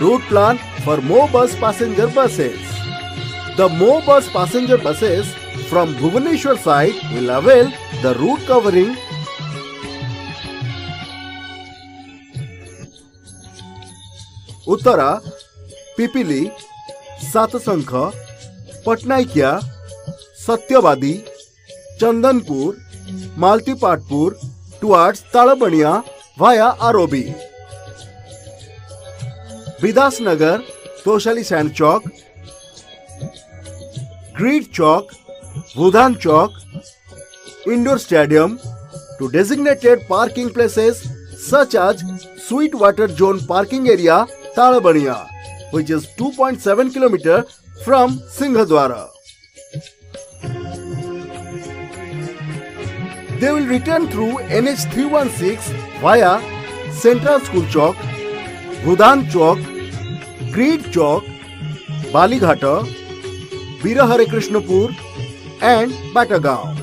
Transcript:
Route plan for MoBus passenger buses. The MoBus passenger buses from Bhubaneswar side will avail the route covering Uttara, Pipili, Satsankha, Patnaikia, Satyavadi, Chandanpur, Maltipatpur towards Talabania via Arobi. Bidasnagar, Toshali Sand Chowk, Greed Chowk, Budhan Chowk, Indoor Stadium to designated parking places such as Sweetwater Zone Parking Area, Talabania, which is 2.7 km from Singhadwara. They will return through NH 316 via Central School Chowk, Budhan Chowk, Greed Chowk, Balighata, Veera Hare Krishnapur and Batagaon.